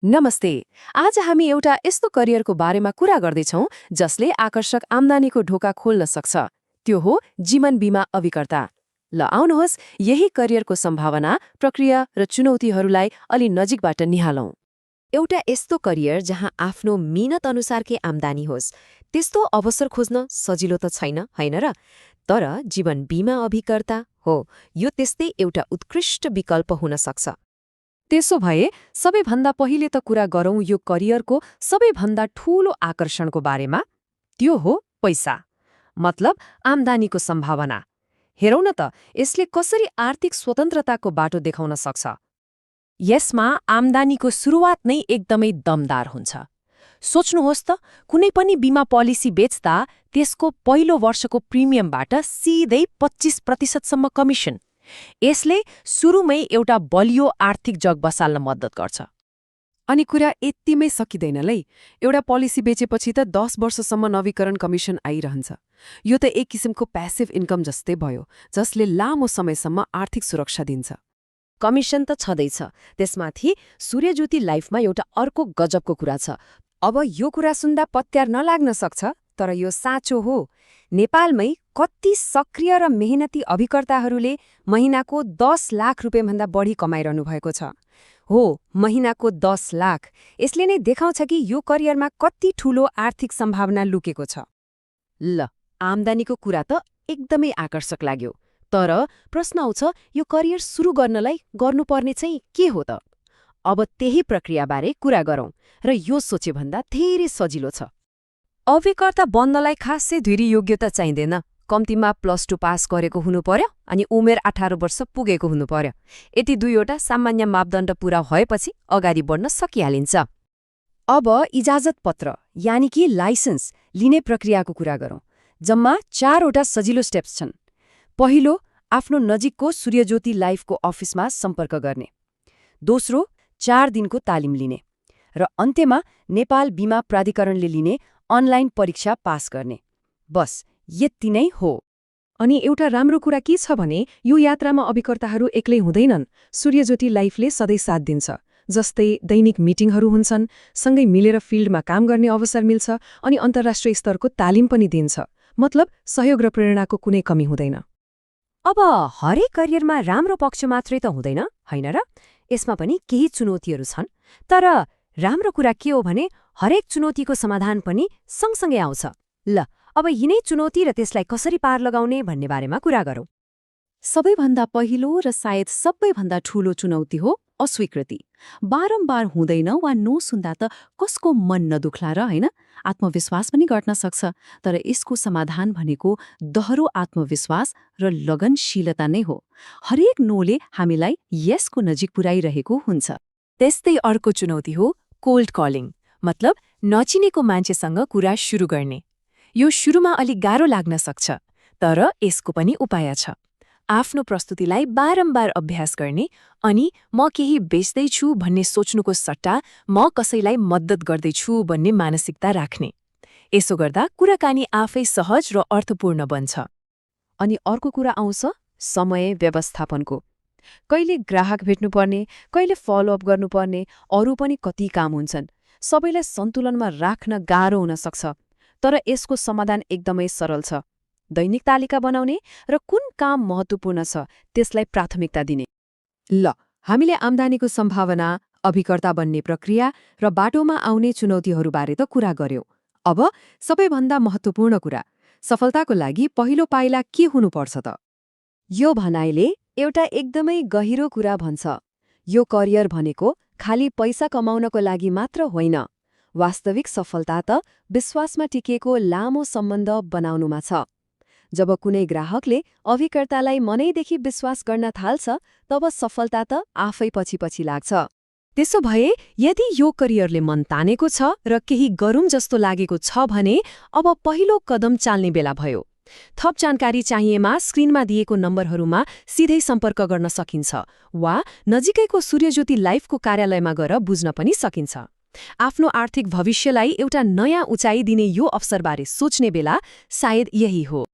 नमस्ते। आज हामी एउटा यस्तो करियरको बारेमा कुरा गर्दैछौँ जसले आकर्षक आम्दानीको ढोका खोल्न सक्छ। त्यो हो जीवन बीमा अभिकर्ता। ल आउनुहोस् यही करियरको सम्भावना, प्रक्रिया र चुनौतीहरूलाई अलि नजिकबाट निहालौँ। एउटा यस्तो करियर जहाँ आफ्नो मिहिनेत अनुसारकै आम्दानी होस्, त्यस्तो अवसर खोज्न सजिलो त छैन, होइन र? तर जीवन बीमा अभिकर्ता हो, यो त्यस्तै एउटा उत्कृष्ट विकल्प हुन सक्छ। त्यसो भए सबैभन्दा पहिले त कुरा गरौँ यो करियरको सबैभन्दा ठूलो आकर्षणको बारेमा। त्यो हो पैसा, मतलब आम्दानीको सम्भावना। हेरौँ न त यसले कसरी आर्थिक स्वतन्त्रताको बाटो देखाउन सक्छ। यसमा आम्दानीको सुरुवात नै एकदमै दमदार हुन्छ। सोच्नुहोस् त, कुनै पनि बीमा पोलिसी बेच्दा त्यसको पहिलो वर्षको प्रिमियमबाट सिधै 25% कमिसन। यसले सुरुमै एउटा बलियो आर्थिक जग बसाल्न मद्दत गर्छ। अनि कुरा यतिमै सकिँदैनलै। एउटा पोलिसी बेचेपछि त 10 वर्षसम्म नवीकरण कमिसन आइरहन्छ। यो त एक किसिमको प्यासिभ इन्कम जस्तै भयो, जसले लामो समयसम्म आर्थिक सुरक्षा दिन्छ। कमिसन त छँदैछ, त्यसमाथि सूर्यज्योति लाइफमा एउटा अर्को गजबको कुरा छ। अब यो कुरा सुन्दा पत्यार नलाग्न सक्छ, तर यो साँचो हो। नेपालमै कति सक्रिय र मेहनती अभिकर्ताहरूले महिनाको 10 लाख रुपियाँभन्दा बढी कमाइरहनु भएको छ। हो, महिनाको 10 लाख। यसले नै देखाउँछ कि यो करियरमा कति ठूलो आर्थिक सम्भावना लुकेको छ। ल, आम्दानीको कुरा त एकदमै आकर्षक लाग्यो। तर प्रश्न आउँछ, यो करियर सुरु गर्नलाई गर्नुपर्ने चाहिँ के हो त? अब त्यही प्रक्रियाबारे कुरा गरौँ, र यो सोचेभन्दा धेरै सजिलो छ। अभिकर्ता बन्नलाई खासै धेरै योग्यता चाहिँदैन। कम्तीमा +2 पास गरेको हुनु पर्यो अनि उमेर 18 वर्ष पुगेको हुनु पर्यो। यति दुईवटा सामान्य मापदण्ड पूरा भएपछि अगाडि बढ्न सकिहालिन्छ। अब इजाजत पत्र यानि कि लाइसेन्स लिने प्रक्रियाको कुरा गरौँ। जम्मा 4वटा सजिलो स्टेप्स छन्। पहिलो, आफ्नो नजिकको सूर्यज्योति लाइफको अफिसमा सम्पर्क गर्ने। दोस्रो, 4 दिनको तालिम लिने। र अन्त्यमा नेपाल बीमा प्राधिकरणले लिने अनलाइन परीक्षा पास गर्ने। बस यति नै हो। अनि एउटा राम्रो कुरा के छ भने यो यात्रामा अभिकर्ताहरू एक्लै हुँदैनन्। सूर्यज्योति लाइफले सधैँ साथ दिन्छ। जस्तै दैनिक मिटिङहरू हुन्छन्, सँगै मिलेर फिल्डमा काम गर्ने अवसर मिल्छ अनि अन्तर्राष्ट्रिय स्तरको तालिम पनि दिन्छ। मतलब सहयोग र प्रेरणाको कुनै कमी हुँदैन। अब हरेक करियरमा राम्रो पक्ष मात्रै त हुँदैन, होइन र? यसमा पनि केही चुनौतीहरू छन्। तर राम्रो कुरा के हो भने हरेक चुनौतीको समाधान पनि सँगसँगै आउँछ। ल, अब यिनै चुनौती र त्यसलाई कसरी पार लगाउने भन्ने बारेमा कुरा गरौँ। सबैभन्दा पहिलो र सायद सबैभन्दा ठूलो चुनौती हो अस्वीकृति। बारम्बार हुँदैन वा नसुन्दा त कसको मन नदुख्ला र, होइन? आत्मविश्वास पनि घट्न सक्छ। तर यसको समाधान भनेको दहरो आत्मविश्वास र लगनशीलता नै हो। हरेक नोले हामीलाई यसको नजिक पुर्याइरहेको हुन्छ। त्यस्तै अर्को चुनौती हो कोल्ड कलिङ, मतलब नचिनेको मान्छेसँग कुरा सुरु गर्ने। यो सुरुमा अलिक गाह्रो लाग्न सक्छ, तर यसको पनि उपाय छ। आफ्नो प्रस्तुतिलाई बारम्बार अभ्यास गर्ने अनि म केही बेच्दैछु भन्ने सोच्नुको सट्टा म कसैलाई मद्दत गर्दैछु भन्ने मानसिकता राख्ने। यसो गर्दा कुराकानी आफै सहज र अर्थपूर्ण बन्छ। अनि अर्को कुरा आउँछ समय व्यवस्थापनको। कहिले ग्राहक भेट्नुपर्ने, कहिले फलोअप गर्नुपर्ने, अरू पनि कति काम हुन्छन्। सबैलाई सन्तुलनमा राख्न गाह्रो हुन सक्छ। तर यसको समाधान एकदमै सरल छ। दैनिक तालिका बनाउने र कुन काम महत्त्वपूर्ण छ त्यसलाई प्राथमिकता दिने। ल, हामीले आम्दानीको सम्भावना, अभिकर्ता बन्ने प्रक्रिया र बाटोमा आउने चुनौतीहरूबारे त कुरा गर्यौं। अब सबैभन्दा महत्त्वपूर्ण कुरा, सफलताको लागि पहिलो पाइला के हुनुपर्छ त? यो भनाइले एउटा एकदमै गहिरो कुरा भन्छ। यो करियर भनेको खाली पैसा कमाउनको लागि मात्र होइन। वास्तविक सफलता त विश्वासमा टिकेको लामो सम्बन्ध बनाउनुमा छ। जब कुनै ग्राहकले अभिकर्तालाई मनैदेखि विश्वास गर्न थाल्छ, तब सफलता त आफै पछि लाग्छ। त्यसो भए यदि यो करियरले मन तानेको छ र केही गरौँ जस्तो लागेको छ भने अब पहिलो कदम चाल्ने बेला भयो। थप जानकारी चाहिएमा स्क्रिनमा दिएको नम्बरहरूमा सिधै सम्पर्क गर्न सकिन्छ वा नजिकैको सूर्यज्योति लाइफको कार्यालयमा गएर बुझ्न पनि सकिन्छ। आफ्नो आर्थिक भविष्यलाई एउटा नयाँ उचाइ दिने यो अवसरबारे सोच्ने बेला सायद यही हो।